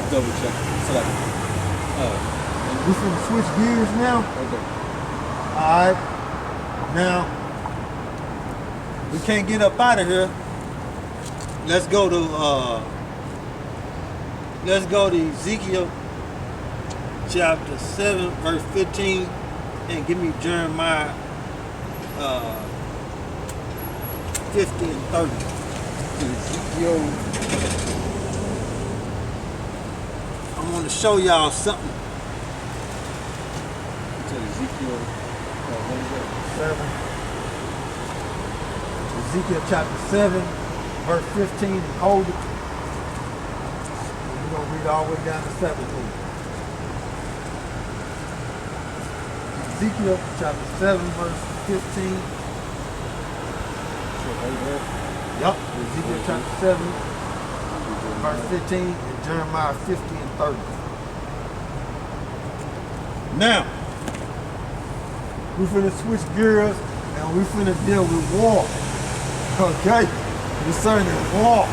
double check. Select. We finna switch gears now. Okay. Alright. Now, we can't get up out of here. Let's go to Ezekiel chapter 7, verse 15, and give me Jeremiah 50 and 30. Ezekiel. I want to show y'all something. To Ezekiel. What is that? 7. Ezekiel chapter 7, verse 15, and hold it. We're going to read all the way down to 17. Ezekiel chapter 7, verse 15. Yup, Ezekiel chapter 7, verse 15, and Jeremiah 50 and 30. Now, we finna switch gears and we finna deal with war. Okay? Concerning war.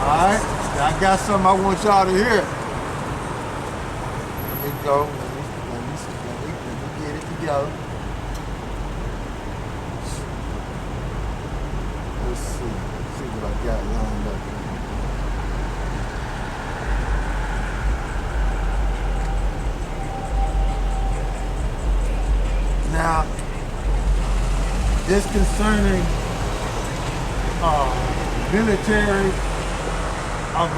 Alright? I got something I want y'all to hear. Let me go. Let me get it together. Let's see what I got lined up here. Now, this concerning military of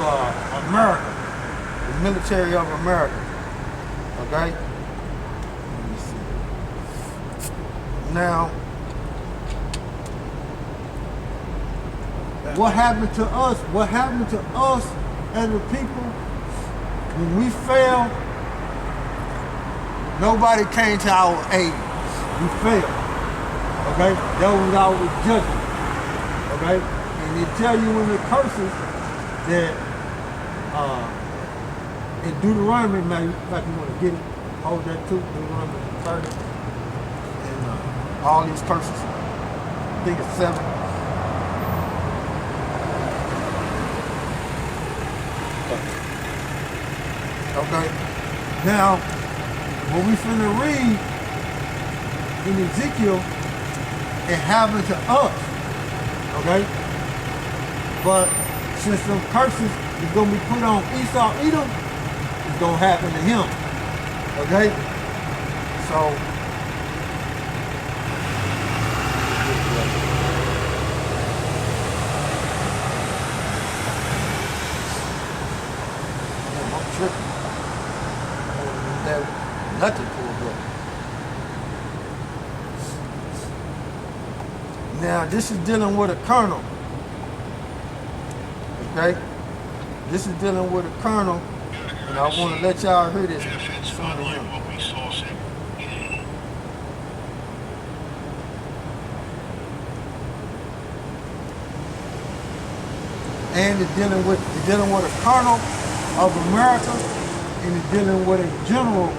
America, the military of America. Okay. Let me see. Now, what happened to us? What happened to us as a people when we failed? Nobody came to our aid. We failed. Okay? That was our judgment. Okay? And they tell you in the curses that in Deuteronomy, man, like you want to get it, hold that too, Deuteronomy 30. And all these curses. I think it's 7. Okay. Now, what we finna read in Ezekiel, it happened to us. Okay? But since some curses is gonna be put on Esau Edom, it's gonna happen to him. Okay? So I'm tripping. Nothing pulled up. Now this is dealing with a colonel. Okay? This is dealing with a colonel, and I want to let y'all hear this. And it's dealing with a colonel of America, and it's dealing with a general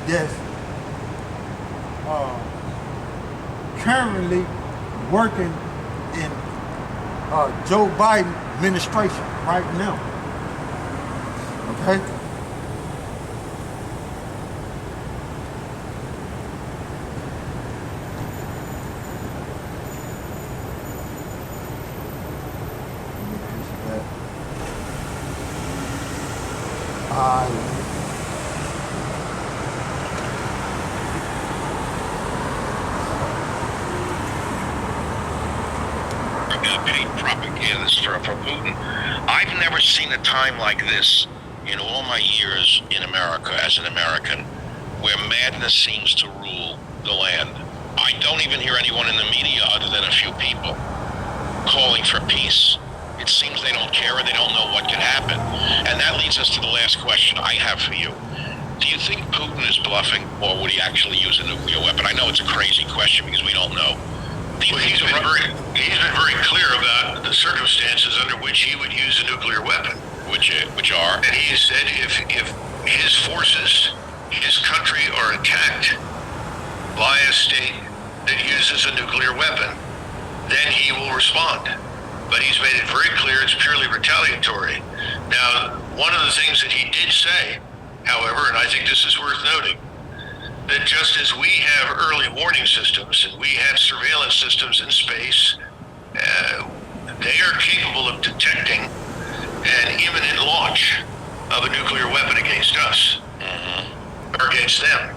that's currently working in Joe Biden administration right now. Okay? Propagandist for Putin. I've never seen a time like this in all my years in America as an American, where madness seems to rule the land. I don't even hear anyone in the media other than a few people calling for peace. It seems they don't care or they don't know what could happen. And that leads us to the last question I have for you. Do you think Putin is bluffing, or would he actually use a nuclear weapon? I know it's a crazy question because we don't know. Well, he's been very clear about the circumstances under which he would use a nuclear weapon. Which are? And he said if his forces, his country are attacked by a state that uses a nuclear weapon, then he will respond. but he's made it very clear it's purely retaliatory. Now, one of the things that he did say, however, and I think this is worth noting, that just as we have early warning systems and we have surveillance systems in space, they are capable of detecting an imminent launch of a nuclear weapon against us, or against them,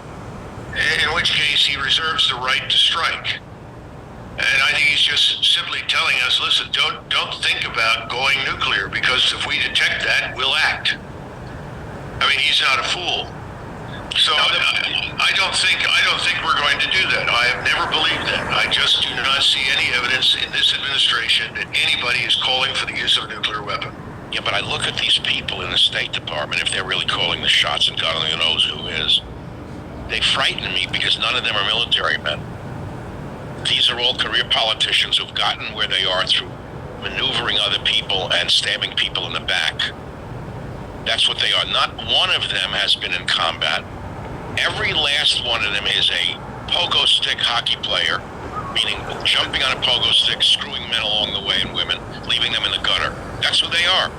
in which case he reserves the right to strike. And I think he's just simply telling us, listen, don't think about going nuclear, because if we detect that, we'll act. I mean, he's not a fool. So I don't think we're going to do that. I have never believed that. I just do not see any evidence in this administration that anybody is calling for the use of a nuclear weapon. Yeah, but I look at these people in the State Department, if they're really calling the shots, and God only knows who is, they frighten me because none of them are military men. These are all career politicians who've gotten where they are through maneuvering other people and stabbing people in the back. That's what they are. Not one of them has been in combat. Every last one of them is a pogo stick hockey player, meaning jumping on a pogo stick, screwing men along the way and women, leaving them in the gutter. That's who they are.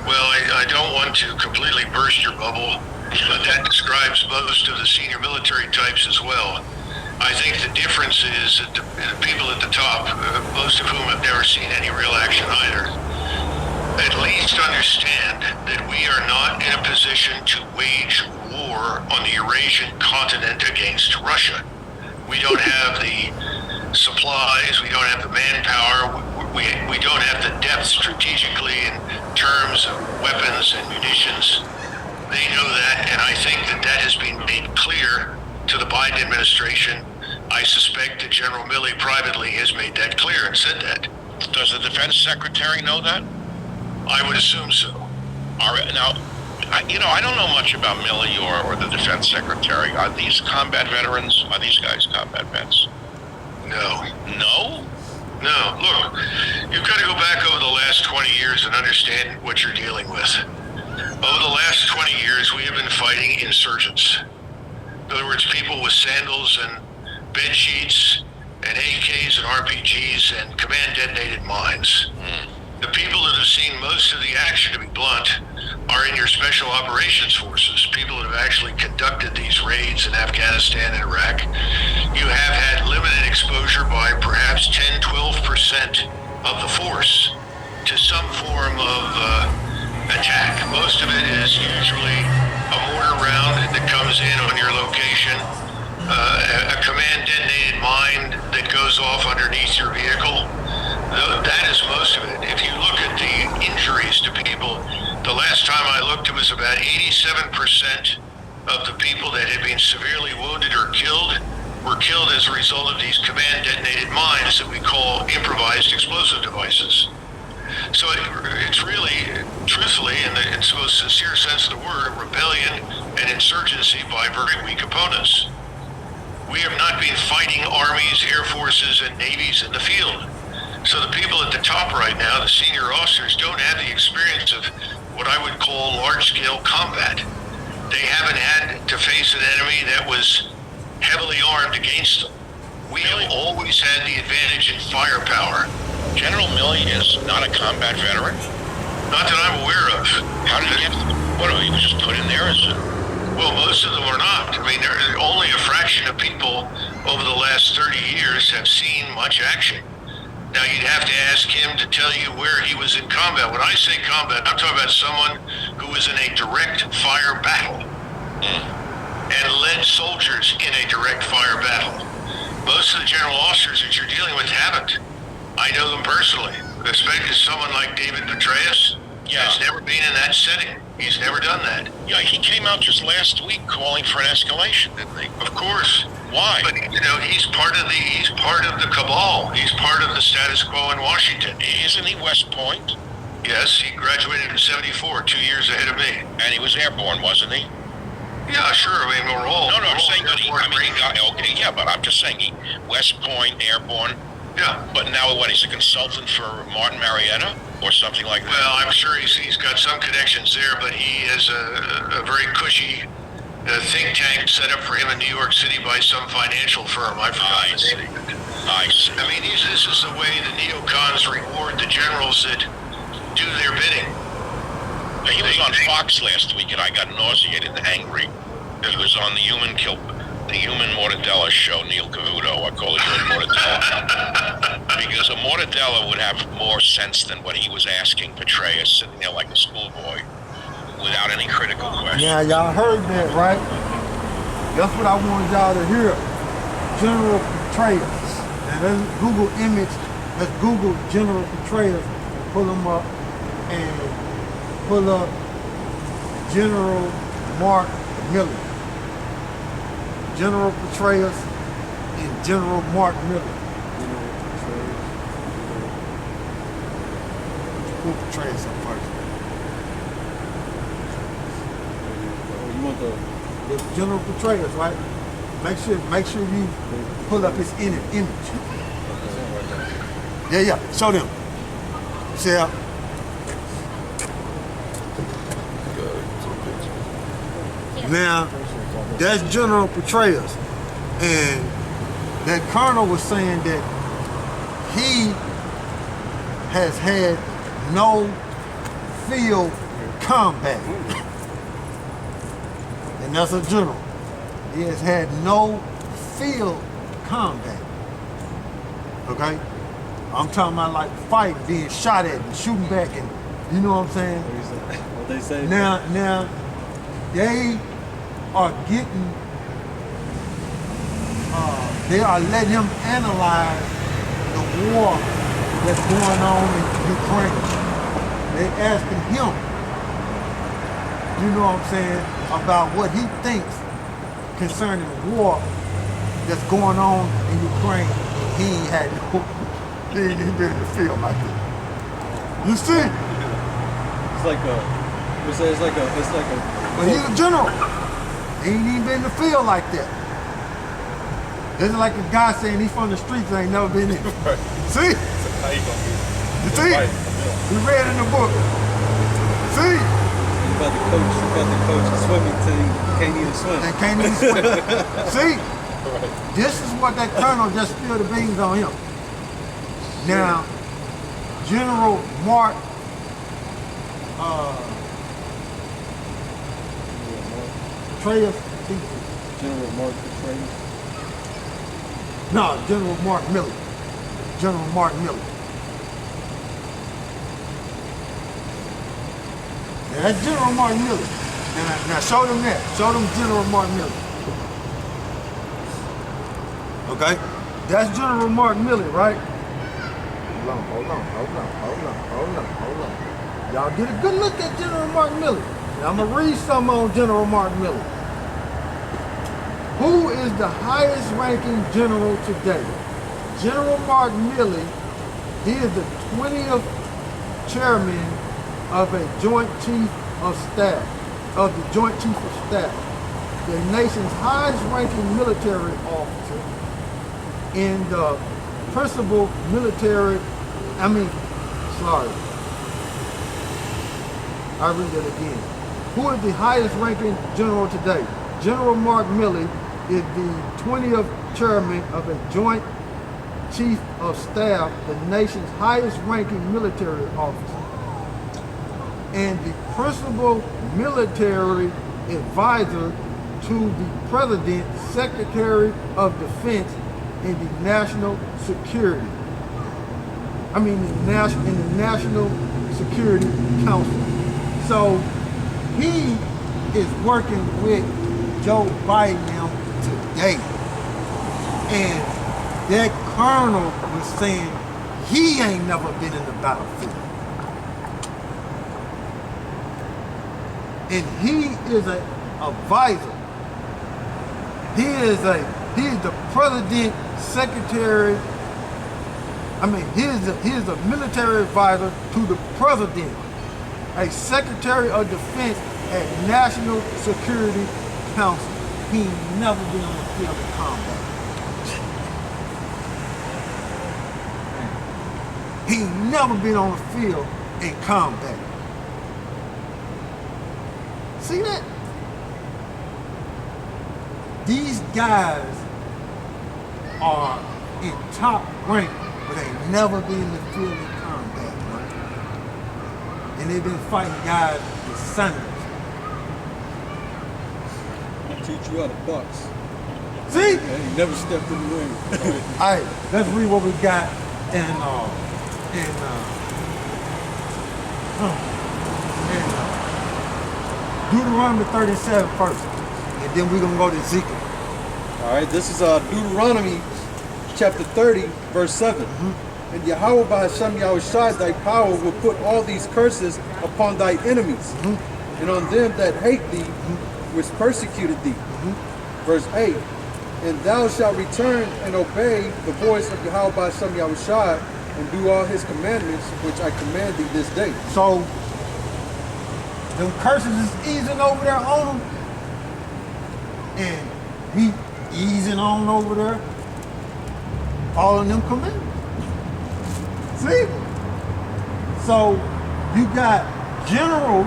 Well, I don't want to completely burst your bubble, but that describes most of the senior military types as well. I think the difference is that the people at the top, most of whom have never seen any real action either, at least understand that we are not in a position to wage war on the Eurasian continent against Russia. We don't have the supplies, we don't have the manpower, we don't have the depth strategically in terms of weapons and munitions. They know that, and I think that has been made clear to the Biden administration. I suspect that General Milley privately has made that clear and said that. Does the defense secretary know that? I would assume so. All right, now, I don't know much about Milley or the defense secretary. Are these combat veterans? Are these guys combat vets? No. No? No. Look, you've got to go back over the last 20 years and understand what you're dealing with. Over the last 20 years, we have been fighting insurgents. In other words, people with sandals and bed sheets and AKs and RPGs and command-detonated mines. The people that have seen most of the action, to be blunt, are in your special operations forces, people that have actually conducted these raids in Afghanistan and Iraq. You have had limited exposure by perhaps 10-12% of the force to some form of attack. Most of it is usually a mortar round that comes in on your location, a command detonated mine that goes off underneath your vehicle. That is most of it. If you look at the injuries to people, the last time I looked, it was about 87% of the people that had been severely wounded or killed were killed as a result of these command detonated mines that we call improvised explosive devices. So it's really, truthfully, in the most sincere sense of the word, a rebellion and insurgency by very weak opponents. We have not been fighting armies, air forces, and navies in the field. So the people at the top right now, the senior officers, don't have the experience of what I would call large-scale combat. They haven't had to face an enemy that was heavily armed against them. We have always had the advantage in firepower. General Milley is not a combat veteran? Not that I'm aware of. How did he get, he was just put in there as Well, most of them are not. I mean, only a fraction of people over the last 30 years have seen much action. Now, you'd have to ask him to tell you where he was in combat. When I say combat, I'm talking about someone who was in a direct fire battle and led soldiers in a direct fire battle. Most of the general officers that you're dealing with haven't. I know them personally, especially someone like David Petraeus. Has never been in that setting. He's never done that. Yeah, he came out just last week calling for an escalation, didn't he? Of course. Why? But he's part of the cabal. He's part of the status quo in Washington. Isn't he West Point? Yes, he graduated in '74, 2 years ahead of me. And he was airborne, wasn't he? Yeah, sure. I mean, we're all. No, I'm saying that but I'm just saying West Point, airborne. Yeah. But now what? He's a consultant for Martin Marietta or something like that. Well, I'm sure he's got some connections there, but he has a very cushy a think tank set up for him in New York City by some financial firm. I forgot the name. I see. I mean, this is the way the neocons reward the generals that do their bidding. He was on Fox last week, and I got nauseated and angry. He was on the Human Mortadella show, Neil Cavuto. I call it Human Mortadella. Because a Mortadella would have more sense than what he was asking Petraeus, sitting there like a schoolboy, without any critical question. Yeah, y'all heard that, right? That's what I wanted y'all to hear. General Petraeus. And let's Google image, let's Google General Petraeus, pull him up, and pull up General Mark Milley. General Petraeus and General Mark Milley. Who Petraeus up first? You want the General Petraeus, right? Make sure you pull up his image. Yeah. Show them. See how? Now, that's General Petraeus. And that colonel was saying that he has had no field combat. And that's a general. He has had no field combat. Okay? I'm talking about like fighting, being shot at and shooting back, and you know what I'm saying? what they say. Now they are getting they are letting him analyze the war that's going on in Ukraine. They asking him, you know what I'm saying, about what he thinks concerning the war that's going on in Ukraine. He ain't had no, he ain't even been in the field like that. You see? It's like a. But he's a general. He ain't even been in the field like that. It's like a guy saying he's from the streets and ain't never been in. Right. See? How you gonna be? You see? Right. We read in the book. See? You about the coach swimming till you can't even swim. And can't even swim. See? Right. This is what that colonel just spilled the beans on him. Now, General Mark Petraeus. General Mark Petraeus. No, General Mark Milley. General Mark Milley. Now, that's General Mark Milley. Now show them that. Show them General Mark Milley. Okay? That's General Mark Milley, right? Hold on. Y'all get a good look at General Mark Milley. Now I'm going to read something on General Mark Milley. Who is the highest ranking general today? General Mark Milley, he is the 20th chairman of a Joint Chief of Staff, of the Joint Chief of Staff, the nation's highest ranking military officer in the principal military, I read that again. Who is the highest ranking general today? General Mark Milley is the 20th chairman of a Joint Chief of Staff, the nation's highest ranking military officer, and the principal military advisor to the President, Secretary of Defense, in the National Security. In the National Security Council. So he is working with Joe Biden now today. And that colonel was saying he ain't never been in the battlefield. And he is an advisor. He is the president, secretary. He is a military advisor to the president, a secretary of defense at National Security Council. He ain't never been on the field of combat. He ain't never been on the field in combat. See that? these guys are in top rank, but they never been in the field of combat, right? And they've been fighting guys with senators. I'll teach you how to box. See? Yeah, he never stepped in the ring. All right, let's read what we got in Deuteronomy 37 first, and then we're gonna go to Ezekiel. All right, this is Deuteronomy chapter 30, verse 7. And Yahawah by Hashem Yahawashi, thy power will put all these curses upon thy enemies, and on them that hate thee, which persecuted thee. Verse 8. And thou shalt return and obey the voice of Yahawah by Hashem Yahawashi, and do all his commandments, which I command thee this day. So, them curses is easing over there on them, and we easing on over there, following them commandments. See? So, you got generals,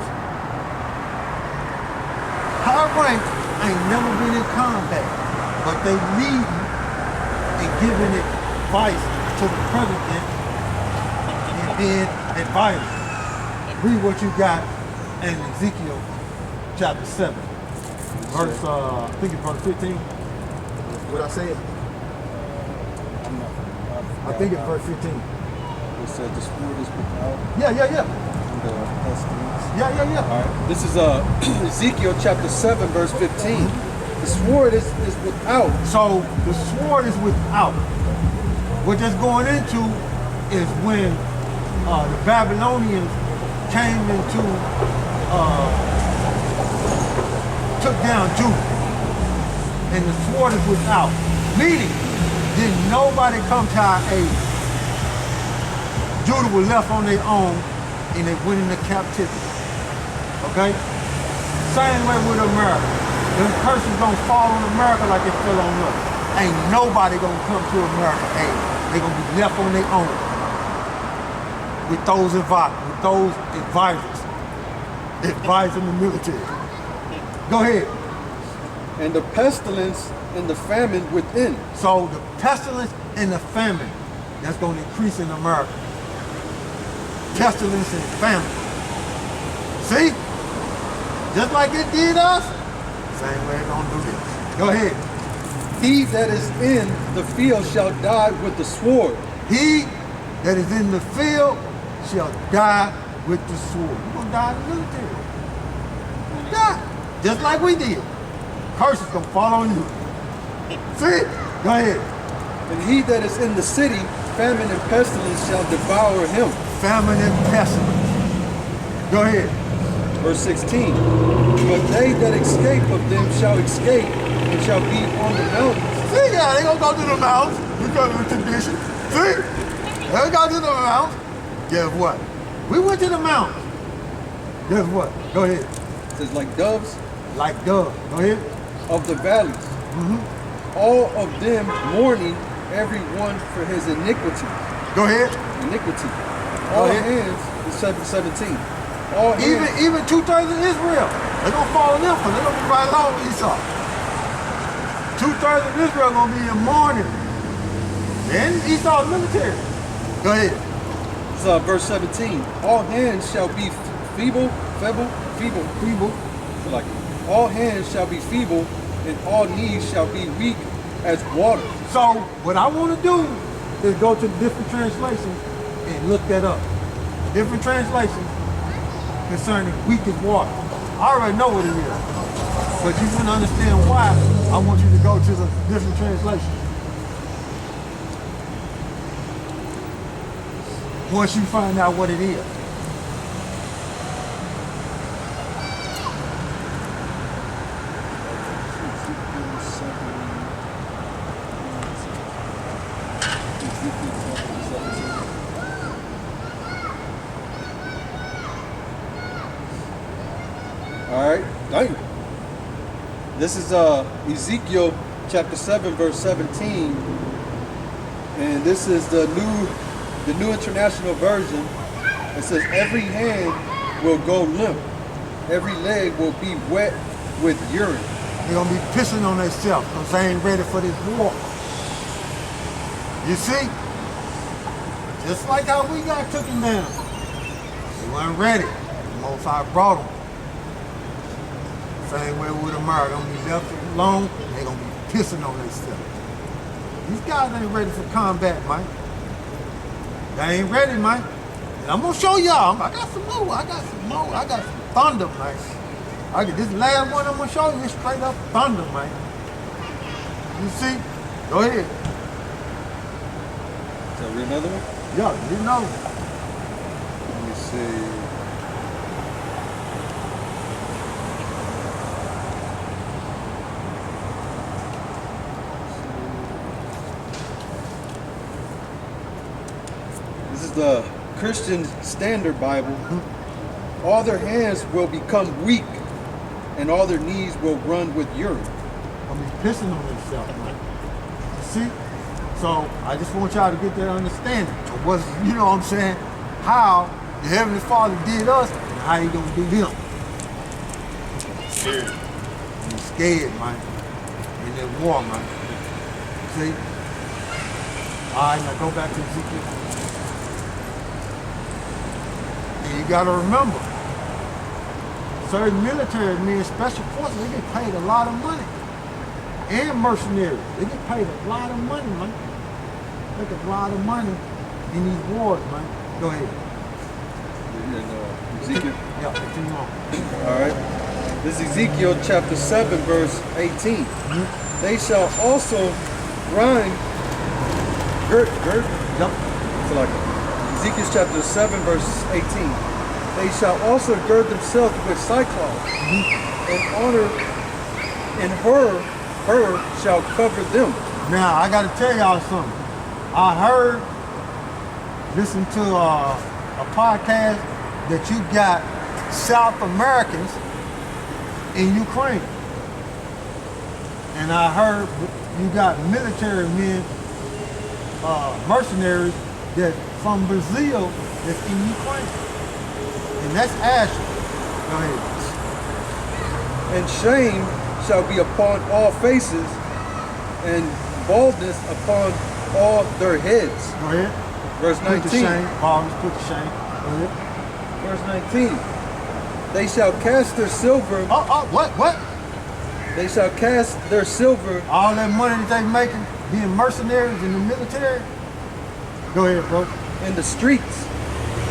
high rank, ain't never been in combat, but they leading and giving advice to the president and being advisors. Read what you got in Ezekiel chapter 7, verse, I think it's verse 15. What I say? I think it's verse 15. It said the sword is without. Yeah. And the pestilence. Yeah. All right, this is Ezekiel chapter 7, verse 15. The sword is without. So the sword is without. What that's going into is when the Babylonians came into, took down Judah. And the sword is without. Meaning, did nobody come to our aid. Judah was left on their own and they went into captivity. Okay? Same way with America. Them curses gonna fall on America like they fell on us. Ain't nobody gonna come to America aid. They gonna be left on their own with those advisors advising the military. Go ahead. And the pestilence and the famine within. So the pestilence and the famine, that's gonna increase in America. Pestilence and famine. See? Just like it did us, same way it's gonna do this. Go ahead. He that is in the field shall die with the sword. He that is in the field shall die with the sword. You're gonna die in the military. You're gonna die. Just like we did. Curses gonna fall on you. See? Go ahead. And he that is in the city, famine and pestilence shall devour him. Famine and pestilence. Go ahead. Verse 16. But they that escape of them shall escape and shall be on the mountains. See, yeah, they gonna go to the mountains because of the tradition. See? They go to the mountains. Guess what? We went to the mountains. Guess what? Go ahead. It says like doves Like doves. Go ahead. of the valleys. All of them mourning every one for his iniquity. Go ahead. Iniquity. All ahead. hands is 7:17. All hands. Even 2/3 of Israel, they're gonna fall in them because they're gonna be right along with Esau. 2/3 of Israel gonna be in mourning. And Esau's military. Go ahead. Verse 17. All hands shall be feeble. Like all hands shall be feeble, and all knees shall be weak as water. So what I want to do is go to different translations and look that up. Different translations concerning weak as water. I already know what it is, but you can understand why I want you to go to the different translations. Once you find out what it is. All right, thank you. This is Ezekiel chapter 7, verse 17, and this is the New International Version. It says, every hand will go limp, every leg will be wet with urine. they're gonna be pissing on themselves because they ain't ready for this war. You see? Just like how we got taken down. They weren't ready. The Most High brought them. Same way with America. They're gonna be left alone, and they're gonna be pissing on themselves. These guys ain't ready for combat, man. They ain't ready, man. And I'm gonna show y'all. I got some more. I got some thunder, man. This last one I'm gonna show you is straight up thunder, man. You see? Go ahead. So read another one? Yeah, you know. Let me see. This is the Christian Standard Bible. All their hands will become weak, and all their knees will run with urine. I'll be pissing on themselves, man. You see? So I just want y'all to get that understanding of what, you know what I'm saying, how the Heavenly Father did us and how He gonna do them. Scared. I'm scared, man. In that war, man. See? Alright, now go back to Ezekiel. And you gotta remember, certain military men, special forces, they get paid a lot of money. And mercenaries, they get paid a lot of money, man. They get a lot of money in these wars, man. Go ahead. Ezekiel. Yeah, continue on. All right. This is Ezekiel chapter 7, verse 18. They shall also grind, gird. Yep. So like Ezekiel chapter 7, verse 18. They shall also gird themselves with sackcloth, and honor, and her shall cover them. Now, I got to tell y'all something. I heard, listen to a podcast that you got South Americans in Ukraine. And I heard you got military men, mercenaries that from Brazil that's in Ukraine. And that's Asher. Go ahead. And shame shall be upon all faces, and baldness upon all their heads. Go ahead. Verse Put 19. to shame. Baldness put to shame. Go ahead. Verse 19. They shall cast their silver. What? They shall cast their silver. All that money that they making, being mercenaries in the military. Go ahead, bro. In the streets.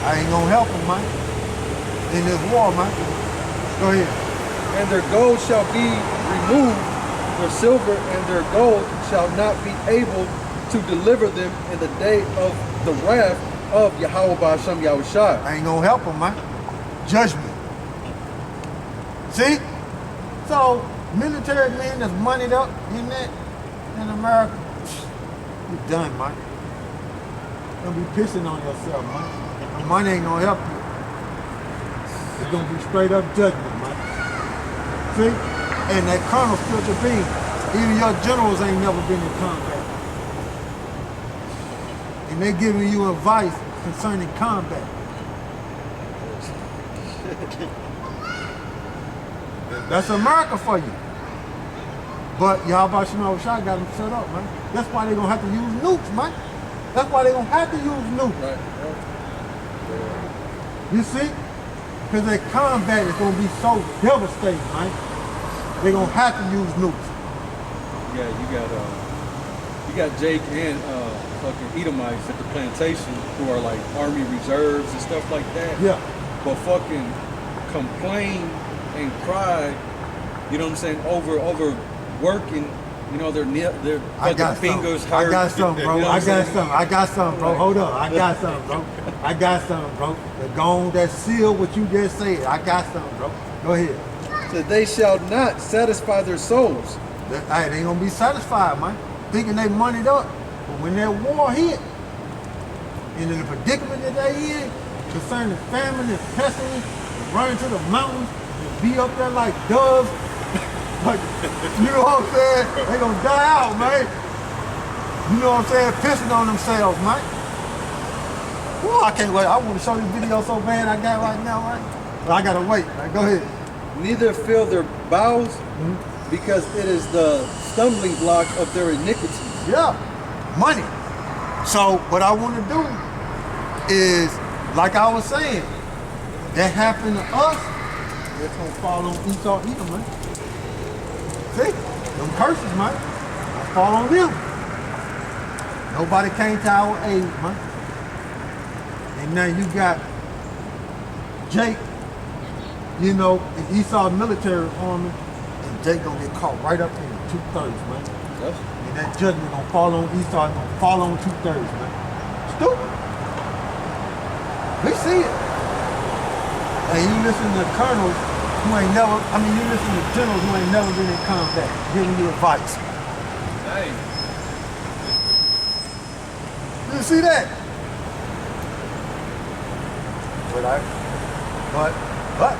I ain't gonna help them, man. In this war, man. Go ahead. And their gold shall be removed, their silver and their gold shall not be able to deliver them in the day of the wrath of YAHAWAH SHAM YAHAWASHI. I ain't gonna help them, man. Judgment. See? So, military men that's moneyed up in that, in America, you're done, man. You're gonna be pissing on yourself, man. The money ain't gonna help you. It's gonna be straight up judgment, man. See? And that colonel spiritual being, even your generals ain't never been in combat. And they giving you advice concerning combat. That's America for you. But YAHAWASHI got them set up, man. That's why they're gonna have to use nukes, man. That's why they're gonna have to use nukes. Right. You see? Because their combat is gonna be so devastating, man. They're gonna have to use nukes. Yeah, you got Jake and fucking Edomites at the plantation who are like army reserves and stuff like that. Yeah. But fucking complain and cry, you know what I'm saying, over working, you know, their fucking fingers hurt. I got something, bro. You know what I'm saying? I got something, bro. Hold up. I got something, bro. They're gone, that seal what you just said. I got something, bro. Go ahead. So they shall not satisfy their souls. They ain't gonna be satisfied, man. Thinking they moneyed up. But when that war hit, and in the predicament that they in, concerning famine and pestilence, and running to the mountains, and be up there like doves, like, you know what I'm saying? They gonna die out, man. You know what I'm saying? Pissing on themselves, man. Well, I can't wait. I want to show this video so bad I got right now, right? But I gotta wait, man. Go ahead. Neither fill their bowels, because it is the stumbling block of their iniquities. Yeah, money. So what I want to do is, like I was saying, that happened to us, it's gonna fall on Esau Edom, man. See, them curses, man, gonna fall on them. Nobody came to our aid, man. And now you got Jake, you know, in Esau's military army, and Jake gonna get caught right up in 2/3, man. Yes. And that judgment gonna fall on Esau, it's gonna fall on 2/3, man. Stupid. We see it. And you listen to colonels who ain't never, you listen to generals who ain't never been in combat, giving you advice. Hey. You see that? But